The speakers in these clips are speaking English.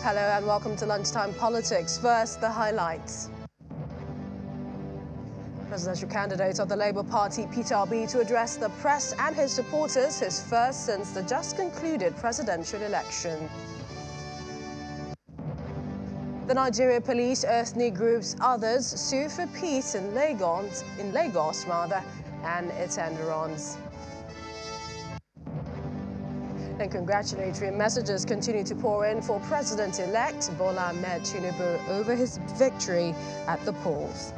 Hello and welcome to Lunchtime Politics. First, the highlights. Presidential candidate of the Labour Party, Peter Obi, to address the press and his supporters, his first since the just concluded presidential election. The Nigeria police, ethnic groups, others sue for peace in Lagos, and its environs. And congratulatory messages continue to pour in for President-elect Bola Tinubu over his victory at the polls.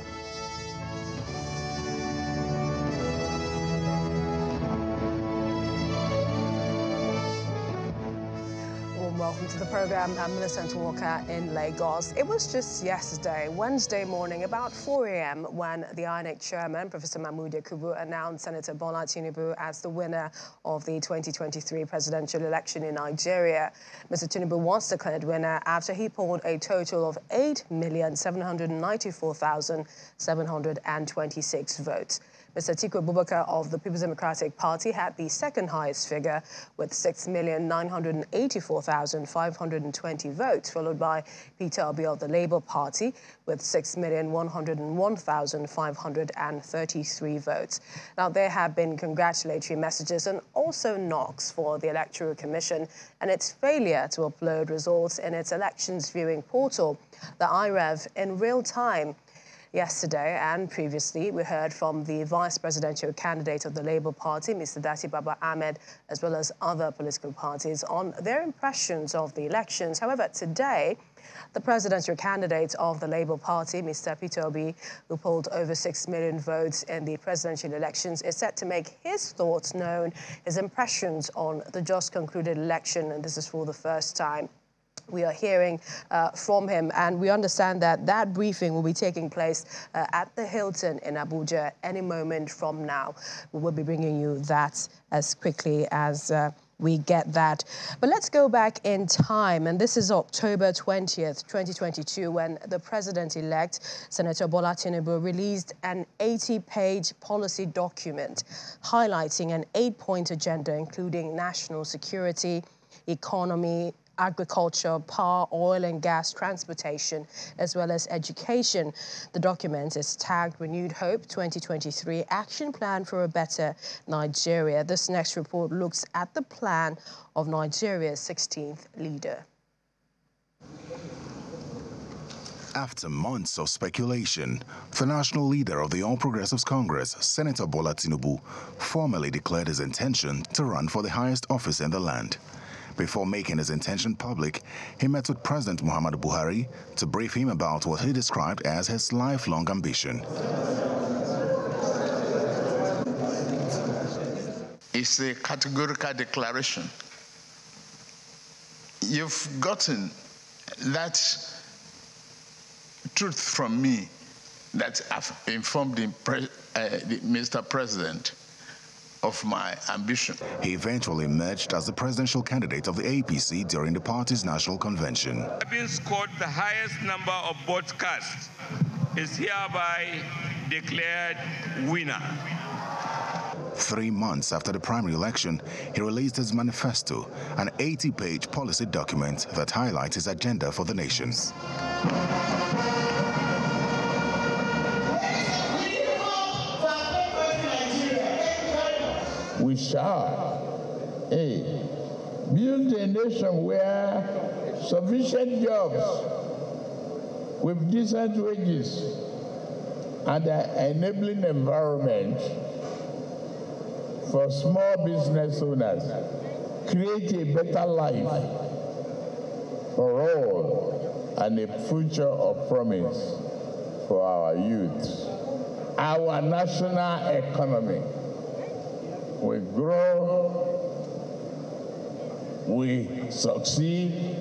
Welcome to the program. I'm Millicent Walker in Lagos. It was just yesterday, Wednesday morning, about 4 a.m., when the INEC chairman, Professor Mahmood Yakubu, announced Senator Bola Tinubu as the winner of the 2023 presidential election in Nigeria. Mr. Tinubu was declared winner after he polled a total of 8,794,726 votes. Mr. Atiku Abubakar of the People's Democratic Party had the second highest figure with 6,984,520 votes, followed by Peter Obi of the Labour Party with 6,101,533 votes. Now, there have been congratulatory messages and also knocks for the Electoral Commission and its failure to upload results in its elections viewing portal, the IREV, in real time. Yesterday and previously, we heard from the vice presidential candidate of the Labour Party, Mr. Dati Baba Ahmed, as well as other political parties on their impressions of the elections. However, today, the presidential candidate of the Labour Party, Mr. Peter Obi, who polled over 6 million votes in the presidential elections, is set to make his thoughts known, his impressions on the just concluded election, and this is for the first time we are hearing from him, and we understand that that briefing will be taking place at the Hilton in Abuja any moment from now. We will be bringing you that as quickly as we get that. But let's go back in time, and this is October 20th, 2022, when the president-elect, Senator Bola Tinubu, released an 80-page policy document highlighting an 8-point agenda, including national security, economy, agriculture, power, oil and gas, transportation, as well as education. The document is tagged Renewed Hope 2023 Action Plan for a Better Nigeria. This next report looks at the plan of Nigeria's 16th leader. After months of speculation, the national leader of the All Progressives Congress, Senator Bola Tinubu, formally declared his intention to run for the highest office in the land. Before making his intention public, he met with President Muhammadu Buhari to brief him about what he described as his lifelong ambition. It's a categorical declaration. You've gotten that truth from me that I've informed Mr. President of my ambition. He eventually emerged as the presidential candidate of the APC during the party's national convention. Having scored the highest number of votes cast, is hereby declared winner. 3 months after the primary election, he released his manifesto, an 80-page policy document that highlights his agenda for the nation. We shall build a nation where sufficient jobs with decent wages and an enabling environment for small business owners create a better life for all and a future of promise for our youth. Our national economy we grow, we succeed,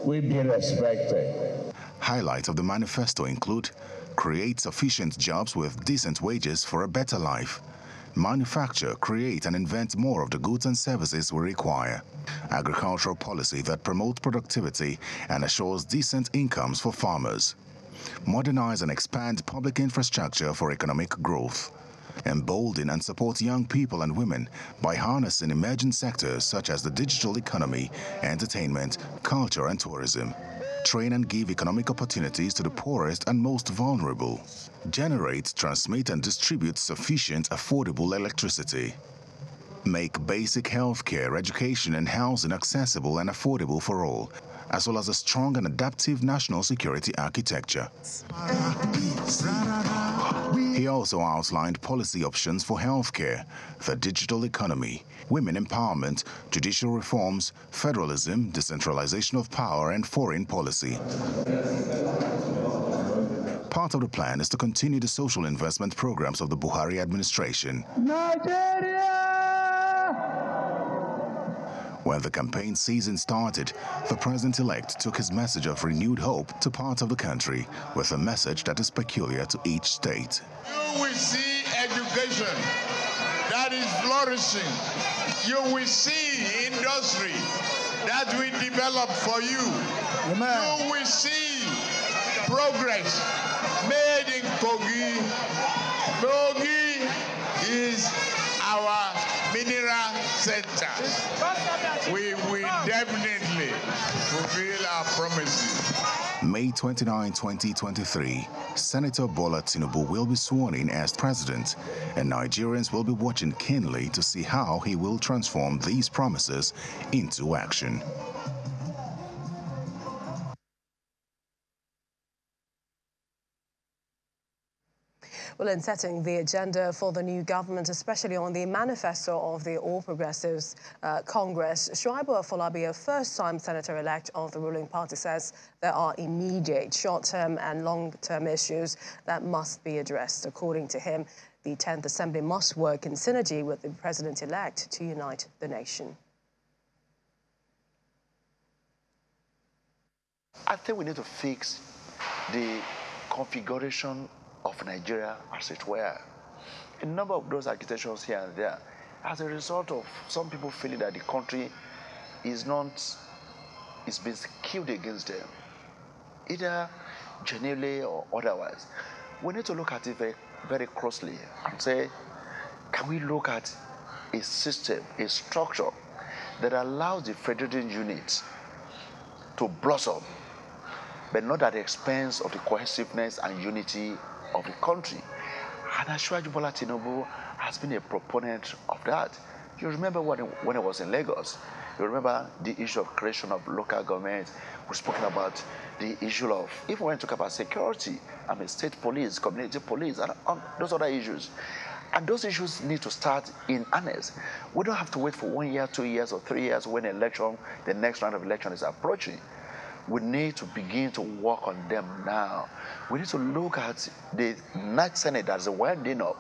we be respected. Highlights of the manifesto include create sufficient jobs with decent wages for a better life, manufacture, create and invent more of the goods and services we require, agricultural policy that promotes productivity and assures decent incomes for farmers, modernize and expand public infrastructure for economic growth, embolden and support young people and women by harnessing emerging sectors such as the digital economy, entertainment, culture and tourism. Train and give economic opportunities to the poorest and most vulnerable. Generate, transmit and distribute sufficient, affordable electricity. Make basic healthcare, education and housing accessible and affordable for all, as well as a strong and adaptive national security architecture. He also outlined policy options for healthcare, the digital economy, women empowerment, judicial reforms, federalism, decentralization of power, and foreign policy. Part of the plan is to continue the social investment programs of the Buhari administration. Nigeria! When the campaign season started, the president-elect took his message of renewed hope to parts of the country with a message that is peculiar to each state. You will see education that is flourishing. You will see industry that will develop for you. Amen. You will see progress made in Kogi. Kogi is our mineral center. We will definitely fulfill our promises. May 29, 2023, Senator Bola Tinubu will be sworn in as president, and Nigerians will be watching keenly to see how he will transform these promises into action. Well, in setting the agenda for the new government, especially on the manifesto of the All Progressives Congress, Shuaibu Afolabi, a first-time senator-elect of the ruling party, says there are immediate short-term and long-term issues that must be addressed. According to him, the 10th Assembly must work in synergy with the president-elect to unite the nation. I think we need to fix the configuration of Nigeria, as it were. A number of those agitations here and there, as a result of some people feeling that the country is being skewed against them, either genuinely or otherwise. We need to look at it very, very closely and say, can we look at a system, a structure that allows the federating units to blossom, but not at the expense of the cohesiveness and unity of the country? And Shuaibu Bola Tinubu has been a proponent of that. You remember when I was in Lagos, you remember the issue of creation of local government. We've spoken about the issue of, even when we talk about security, state police, community police, and those other issues. And those issues need to start in earnest. We don't have to wait for 1 year, 2 years, or 3 years when the next round of election is approaching. We need to begin to work on them now. We need to look at the next Senate that's winding up.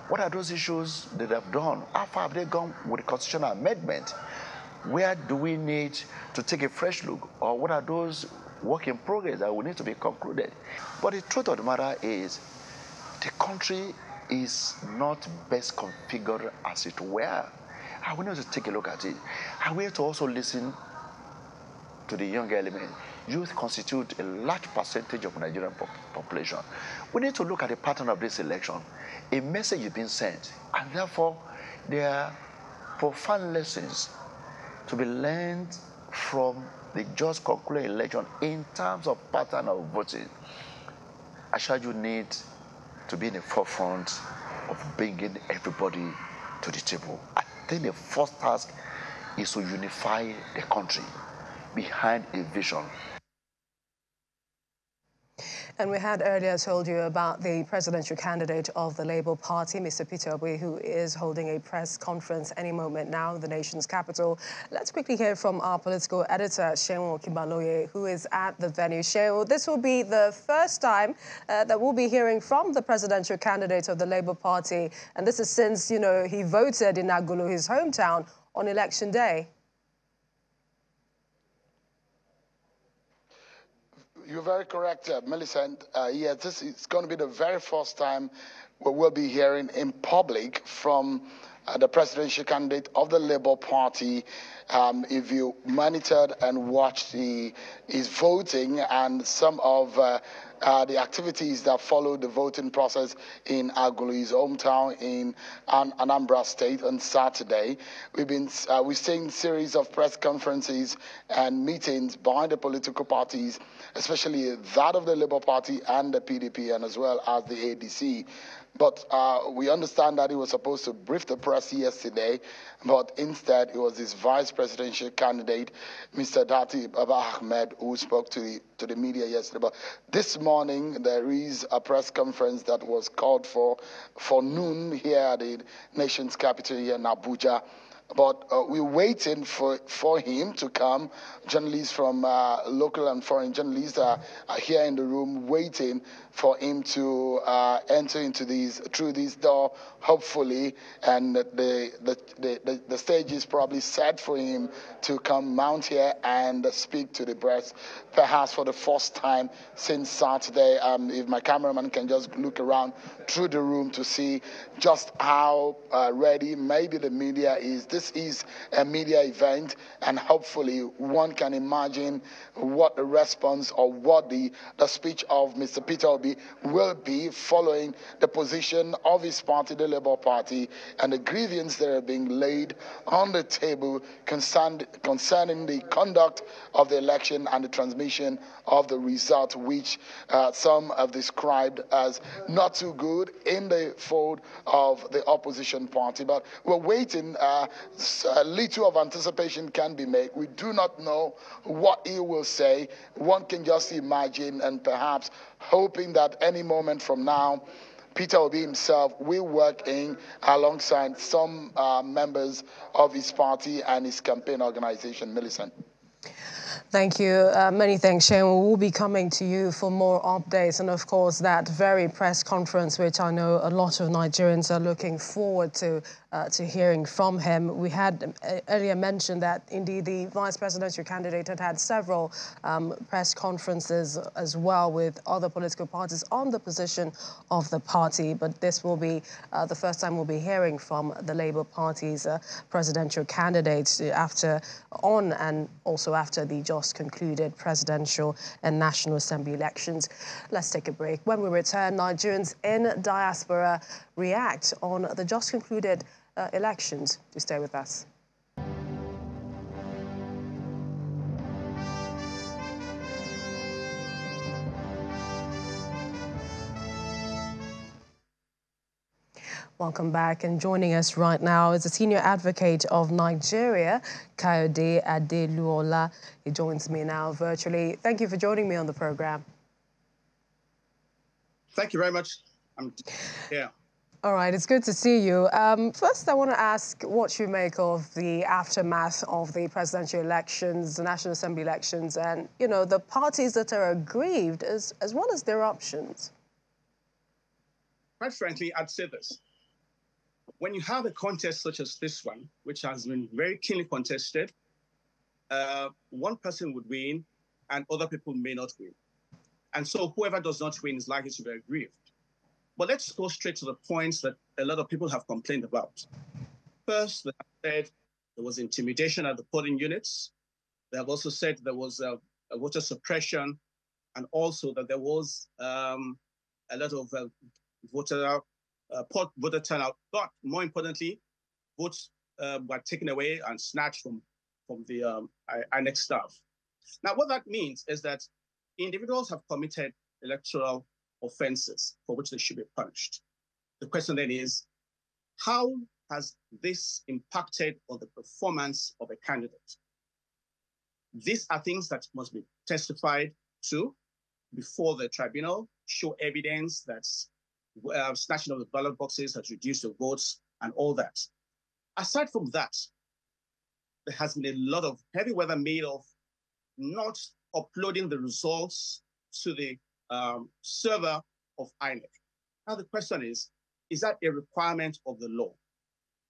What are those issues that they've done? How far have they gone with the constitutional amendment? Where do we need to take a fresh look? Or what are those work in progress that will need to be concluded? But the truth of the matter is, the country is not best configured as it were. And we need to take a look at it. And we need to also listen to the young element. Youth constitute a large percentage of Nigerian population. We need to look at the pattern of this election. A message is being sent, and therefore there are profound lessons to be learned from the just concluded election in terms of pattern of voting. Ashaju needs to be in the forefront of bringing everybody to the table. I think the first task is to unify the country behind a vision. And we had earlier told you about the presidential candidate of the Labour Party, Mr. Peter Obi, who is holding a press conference any moment now in the nation's capital. Let's quickly hear from our political editor, Seun Okibaloye, who is at the venue. Seun, this will be the first time that we'll be hearing from the presidential candidate of the Labour Party. And this is since, you know, he voted in Agulu, his hometown, on election day. You're very correct, Millicent. Yeah, this is going to be the very first time we will be hearing in public from the presidential candidate of the Labour Party. If you monitored and watched his voting and some of the activities that followed the voting process in Agulu, his hometown in Anambra State, on Saturday, we've seen series of press conferences and meetings by the political parties, especially that of the Labour Party and the PDP, and as well as the ADC. But we understand that he was supposed to brief the press yesterday, but instead it was his vice presidential candidate, Mr. Dati Baba Ahmed, who spoke to the media yesterday. But this morning there is a press conference that was called for noon here at the nation's capital here in Abuja. But we're waiting for him to come. Journalists from local and foreign journalists are here in the room waiting for him to enter into through this door, hopefully. And the stage is probably set for him to come mount here and speak to the press, perhaps for the first time since Saturday. If my cameraman can just look around through the room to see just how ready maybe the media is. This is a media event, and hopefully one can imagine what the response or what the speech of Mr. Peter Obi will be following the position of his party, the Labour Party, and the grievance that are being laid on the table concerning the conduct of the election and the transmission of the result, which some have described as not too good in the fold of the opposition party. But we're waiting. A little of anticipation can be made. We do not know what he will say. One can just imagine and perhaps hoping that any moment from now, Peter Obi himself will work in alongside some members of his party and his campaign organization. Millicent. Thank you. Many thanks, Shane. We will be coming to you for more updates and, of course, that very press conference, which I know a lot of Nigerians are looking forward to hearing from him. We had earlier mentioned that, indeed, the vice presidential candidate had several press conferences as well with other political parties on the position of the party. But this will be the first time we'll be hearing from the Labour Party's presidential candidates and also after the just concluded presidential and National Assembly elections. Let's take a break. When we return, Nigerians in diaspora react on the just concluded elections. Do stay with us. Welcome back, and joining us right now is the Senior Advocate of Nigeria, Kayode Adeluola. He joins me now virtually. Thank you for joining me on the program. Thank you very much. Yeah. All right, it's good to see you. First, I want to ask what you make of the aftermath of the presidential elections, the National Assembly elections, and, you know, the parties that are aggrieved as well as their options. Quite frankly, I'd say this. When you have a contest such as this one, which has been very keenly contested, one person would win and other people may not win. And so whoever does not win is likely to be aggrieved. But let's go straight to the points that a lot of people have complained about. First, they have said there was intimidation at the polling units. They have also said there was a voter suppression, and also that there was a lot of voter turnout. But more importantly, votes were taken away and snatched from the INEC staff. Now, what that means is that individuals have committed electoral offenses for which they should be punished. The question then is, how has this impacted on the performance of a candidate? These are things that must be testified to before the tribunal, show evidence that snatching of the ballot boxes has reduced the votes and all that. Aside from that, there has been a lot of heavy weather made of not uploading the results to the server of INEC. Now the question is that a requirement of the law?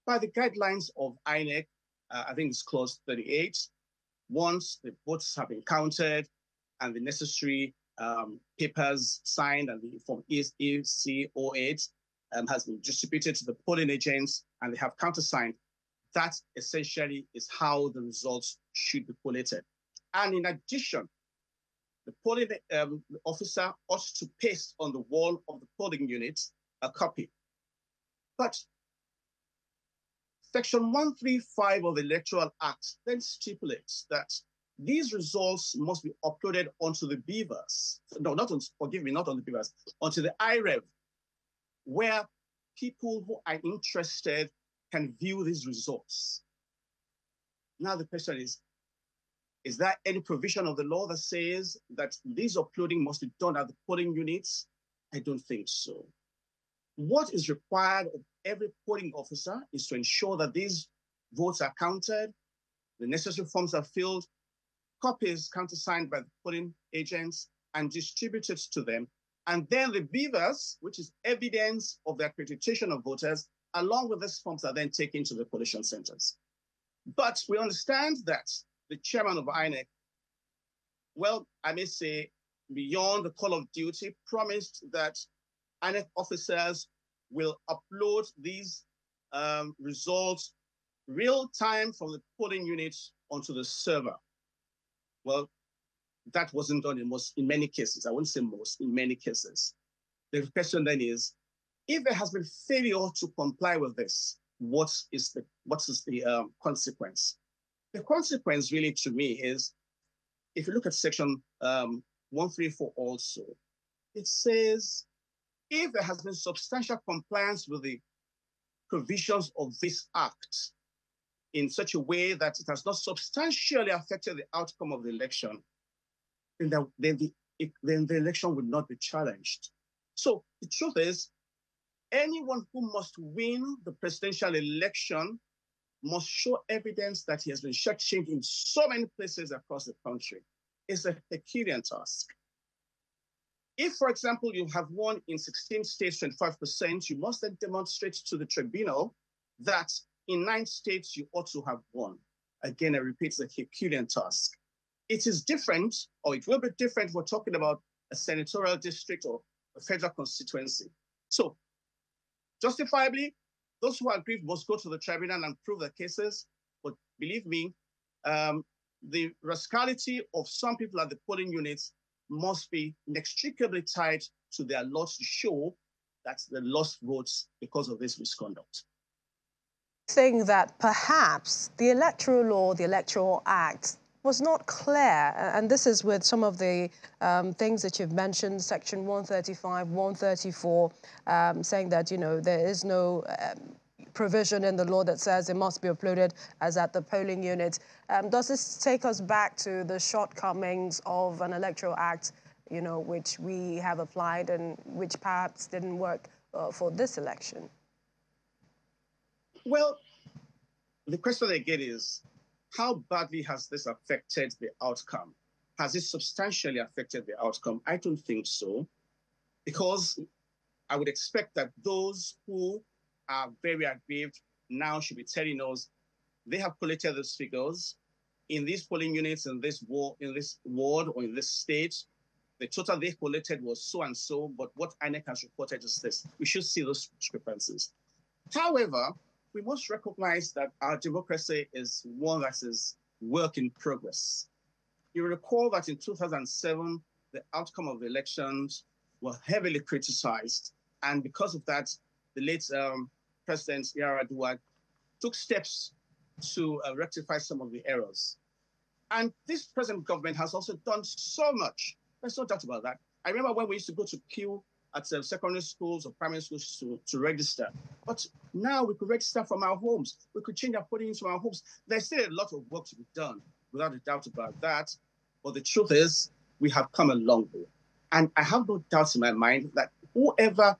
By the guidelines of INEC, I think it's clause 38, once the votes have been counted and the necessary papers signed and the form EC08, has been distributed to the polling agents and they have countersigned, that essentially is how the results should be collated. And in addition, the polling officer ought to paste on the wall of the polling unit a copy. But Section 135 of the Electoral Act then stipulates that these results must be uploaded onto the beavers. No, not on, forgive me, not on the beavers, onto the IREV, where people who are interested can view these results. Now the question is there any provision of the law that says that this uploading must be done at the polling units? I don't think so. What is required of every polling officer is to ensure that these votes are counted, the necessary forms are filled, copies countersigned by the polling agents and distributed to them. And then the beavers, which is evidence of the accreditation of voters, along with these forms are then taken to the collation centers. But we understand that the chairman of INEC, well, I may say, beyond the call of duty, promised that INEC officers will upload these results real time from the polling units onto the server. Well, that wasn't done in many cases. I won't say most, in many cases. The question then is, if there has been failure to comply with this, what is the consequence? The consequence really to me is, if you look at section 134 also, it says, if there has been substantial compliance with the provisions of this act in such a way that it has not substantially affected the outcome of the election, then the election would not be challenged. So the truth is, anyone who must win the presidential election must show evidence that he has been shortchanged in so many places across the country. It's a Herculean task. If, for example, you have won in 16 states, 25%, you must then demonstrate to the tribunal that in 9 states you ought to have won. Again, I repeat, it's a Herculean task. It is different, or it will be different if we're talking about a senatorial district or a federal constituency. So, justifiably, those who are aggrieved must go to the tribunal and prove their cases. But believe me, the rascality of some people at the polling units must be inextricably tied to their loss to show that they lost votes because of this misconduct. Saying that perhaps the electoral law, the Electoral Act, was not clear, and this is with some of the things that you've mentioned, Section 135, 134, saying that, you know, there is no provision in the law that says it must be uploaded as at the polling unit. Does this take us back to the shortcomings of an Electoral Act, you know, which we have applied and which perhaps didn't work for this election? Well, the question again is, how badly has this affected the outcome? Has it substantially affected the outcome? I don't think so, because I would expect that those who are very aggrieved now should be telling us they have collated those figures in these polling units, in this ward or in this state. The total they collected was so and so, but what INEC has reported is this. We should see those discrepancies. However, we must recognize that our democracy is one that is work in progress. You recall that in 2007, the outcome of the elections were heavily criticized. And because of that, the late President Yar'Adua took steps to rectify some of the errors. And this present government has also done so much. There's no doubt about that. I remember when we used to go to queue at secondary schools or primary schools to register. But now we could register from our homes. We could change our polling from our homes. There's still a lot of work to be done, without a doubt about that. But the truth is, we have come a long way. And I have no doubts in my mind that whoever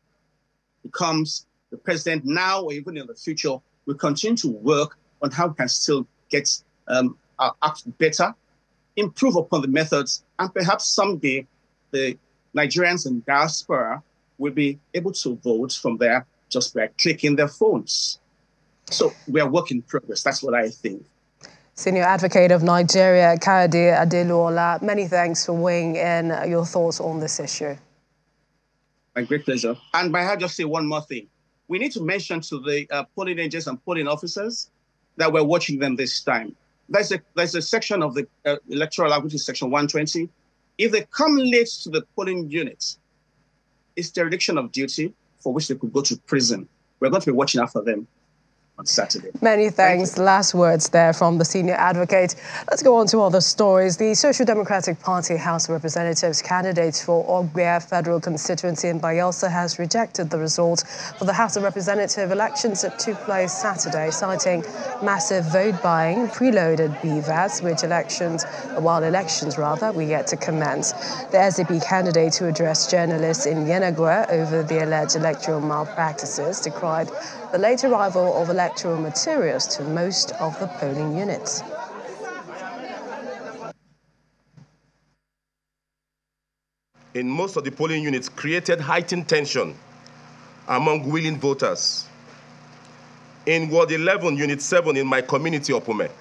becomes the president now or even in the future will continue to work on how we can still get our act better, improve upon the methods, and perhaps someday the Nigerians in diaspora will be able to vote from there just by clicking their phones. So we are work in progress. That's what I think. Senior Advocate of Nigeria, Kayode Adeluola, many thanks for weighing in your thoughts on this issue. My great pleasure. And may I just say one more thing? we need to mention to the polling agents and polling officers that we're watching them this time. There's a section of the electoral act, which is section 120. If they come late to the polling units, it's dereliction of duty for which they could go to prison. We're going to be watching out for them on Saturday. Many thanks. Last words there from the senior advocate. Let's go on to other stories. The Social Democratic Party House of Representatives candidate for Ogbia Federal Constituency in Bayelsa has rejected the result for the House of Representative elections that took place Saturday, citing massive vote buying, preloaded BVAS, while elections were yet to commence. The SDP candidate who addressed journalists in Yenagua over the alleged electoral malpractices decried the late arrival of electoral materials to most of the polling units. In most of the polling units created heightened tension among willing voters. In Ward 11, Unit 7 in my community, Opome,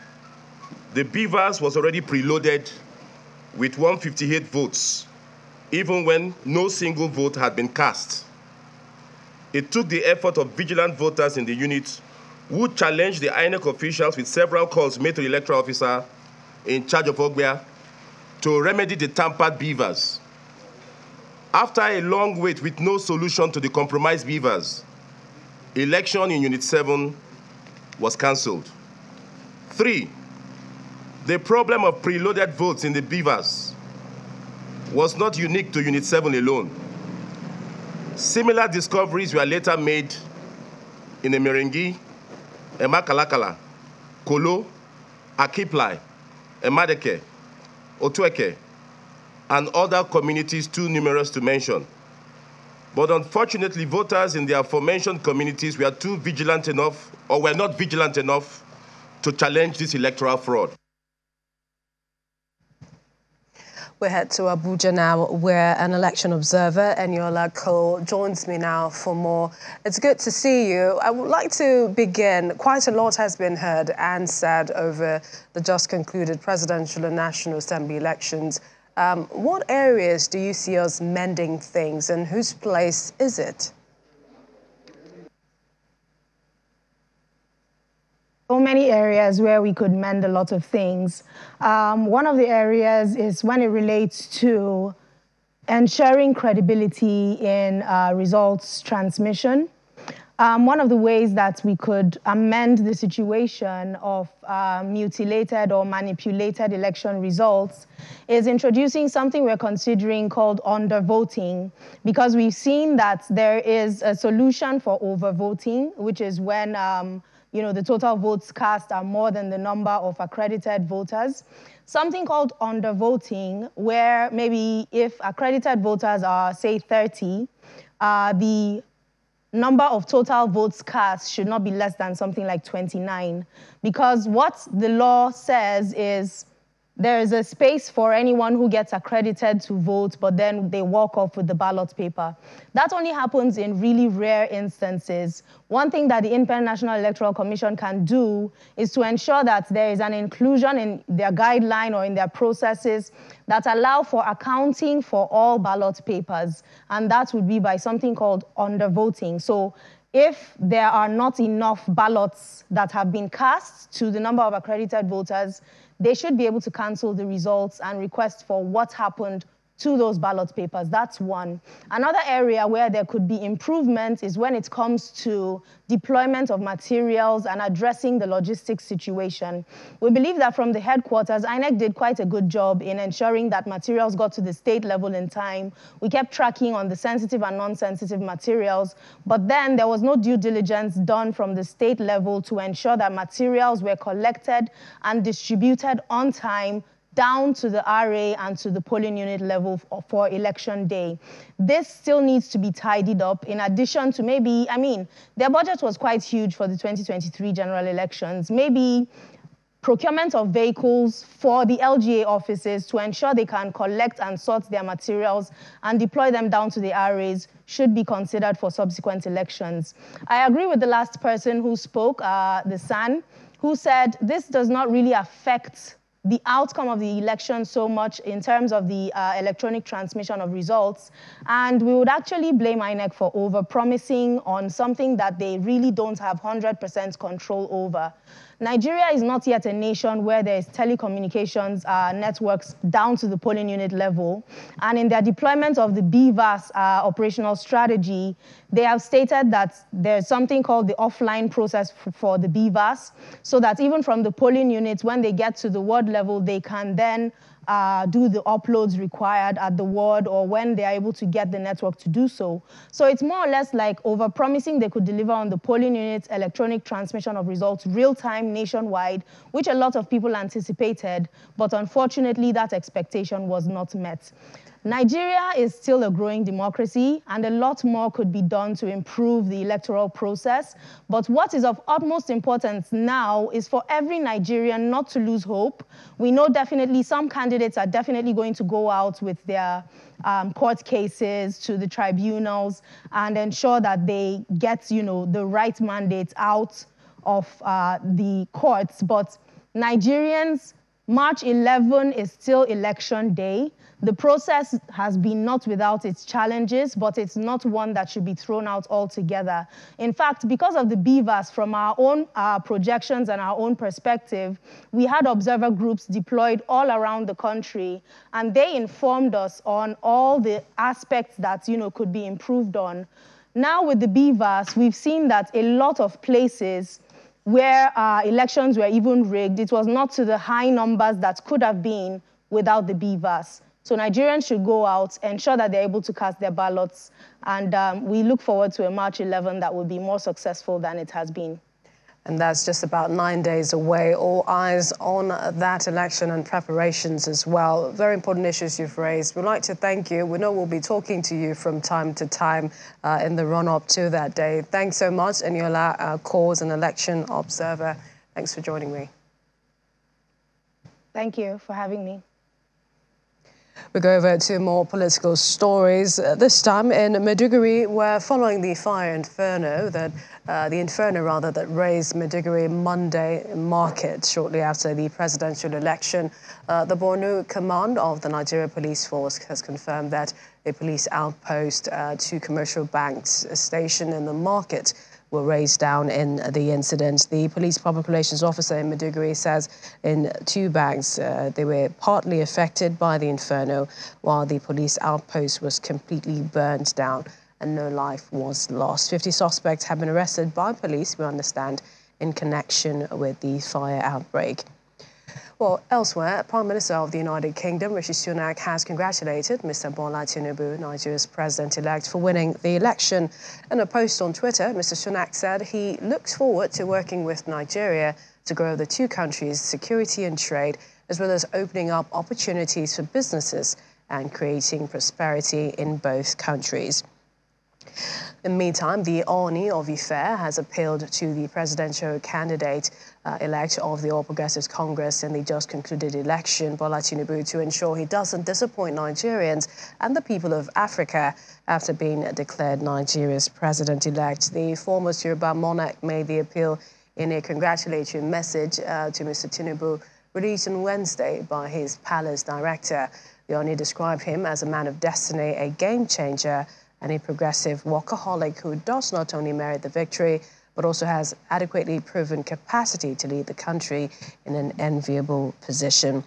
the BVAS was already preloaded with 158 votes, even when no single vote had been cast. It took the effort of vigilant voters in the unit who challenged the INEC officials with several calls made to the electoral officer in charge of Ogbia to remedy the tampered BVAS. After a long wait with no solution to the compromised BVAS, election in Unit 7 was cancelled. 3, the problem of preloaded votes in the BVAS was not unique to Unit 7 alone. Similar discoveries were later made in Emerengi, Emakalakala, Kolo, Akiplai, Emadeke, Otueke, and other communities too numerous to mention. But unfortunately, voters in the aforementioned communities were too vigilant enough, or were not vigilant enough, to challenge this electoral fraud. We head to Abuja now, where an election observer, Eniola Cole, joins me now for more. It's good to see you. I would like to begin. Quite a lot has been heard and said over the just concluded presidential and National Assembly elections. What areas do you see us mending things, and whose place is it? So many areas where we could mend a lot of things. One of the areas is when it relates to ensuring credibility in results transmission. One of the ways that we could amend the situation of mutilated or manipulated election results is introducing something we're considering called undervoting, because we've seen that there is a solution for overvoting, which is when the total votes cast are more than the number of accredited voters. Something called undervoting, where maybe if accredited voters are, say, 30, the number of total votes cast should not be less than something like 29. Because what the law says is there is a space for anyone who gets accredited to vote, but then they walk off with the ballot paper. That only happens in really rare instances. One thing that the Independent National Electoral Commission can do is to ensure that there is an inclusion in their guideline or in their processes that allow for accounting for all ballot papers. And that would be by something called undervoting. So if there are not enough ballots that have been cast to the number of accredited voters, they should be able to cancel the results and request for what happened to those ballot papers. That's one. Another area where there could be improvement is when it comes to deployment of materials and addressing the logistics situation. We believe that from the headquarters, INEC did quite a good job in ensuring that materials got to the state level in time. We kept tracking on the sensitive and non-sensitive materials, but then there was no due diligence done from the state level to ensure that materials were collected and distributed on time down to the RA and to the polling unit level for election day. This still needs to be tidied up in addition to maybe, their budget was quite huge for the 2023 general elections. Maybe procurement of vehicles for the LGA offices to ensure they can collect and sort their materials and deploy them down to the RAs should be considered for subsequent elections. I agree with the last person who spoke, the SAN, who said this does not really affect the outcome of the election so much in terms of the electronic transmission of results, and we would actually blame INEC for over-promising on something that they really don't have 100% control over. Nigeria is not yet a nation where there's telecommunications networks down to the polling unit level, and in their deployment of the BVAS operational strategy, they have stated that there's something called the offline process for the BVAS, so that even from the polling units, when they get to the ward level, they can then do the uploads required at the ward or when they are able to get the network to do so. So it's more or less like over-promising they could deliver on the polling units, electronic transmission of results, real-time, nationwide, which a lot of people anticipated, but unfortunately that expectation was not met. Nigeria is still a growing democracy, and a lot more could be done to improve the electoral process. But what is of utmost importance now is for every Nigerian not to lose hope. We know definitely some candidates are definitely going to go out with their court cases to the tribunals and ensure that they get, the right mandates out of the courts. But Nigerians, March 11 is still election day. The process has been not without its challenges, but it's not one that should be thrown out altogether. In fact, because of the BVAS, from our own projections and our own perspective, we had observer groups deployed all around the country, and they informed us on all the aspects that could be improved on. Now with the BVAS, we've seen that a lot of places where elections were even rigged, it was not to the high numbers that could have been without the BVAS. So Nigerians should go out, ensure that they're able to cast their ballots, and we look forward to a March 11 that will be more successful than it has been. And that's just about 9 days away. All eyes on that election and preparations as well. Very important issues you've raised. We'd like to thank you. We know we'll be talking to you from time to time in the run-up to that day. Thanks so much, Eniola, cause and election observer. Thanks for joining me. Thank you for having me. We go over to more political stories. This time in Maiduguri, we're following the fire inferno that raised Maiduguri Monday market shortly after the presidential election. The Borno command of the Nigeria Police Force has confirmed that a police outpost to commercial banks station in the market were razed down in the incident. The police public relations officer in Maiduguri says in 2 banks they were partly affected by the inferno, while the police outpost was completely burned down and no life was lost. 50 suspects have been arrested by police, we understand, in connection with the fire outbreak. Well, elsewhere, Prime Minister of the United Kingdom, Rishi Sunak, has congratulated Mr. Bola Tinubu, Nigeria's president-elect, for winning the election. In a post on Twitter, Mr. Sunak said he looks forward to working with Nigeria to grow the 2 countries' security and trade, as well as opening up opportunities for businesses and creating prosperity in both countries. In the meantime, the Oni of Ife has appealed to the presidential candidate-elect of the All Progressives Congress in the just concluded election, Bola Tinubu, to ensure he doesn't disappoint Nigerians and the people of Africa after being declared Nigeria's president-elect. The former Yoruba monarch made the appeal in a congratulatory message to Mr. Tinubu released on Wednesday by his palace director. The Oni described him as a man of destiny, a game-changer, and a progressive workaholic who does not only merit the victory, but also has adequately proven capacity to lead the country in an enviable position.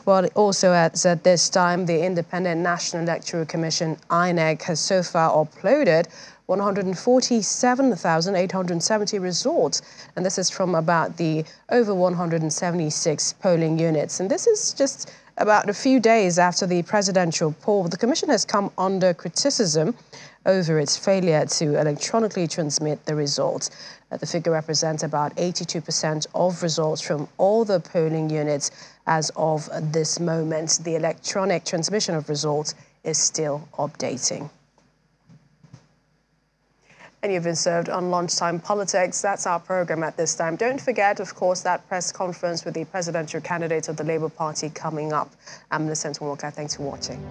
Well, also at this time, the Independent National Electoral Commission, INEC, has so far uploaded 147,870 results. And this is from about the over 176 polling units. And this is just about a few days after the presidential poll. The commission has come under criticism over its failure to electronically transmit the results. The figure represents about 82% of results from all the polling units as of this moment. The electronic transmission of results is still updating. And you've been served on Lunchtime Politics. That's our program at this time. Don't forget, of course, that press conference with the presidential candidate of the Labour Party coming up. I'm Millicent Walker. Thanks for watching.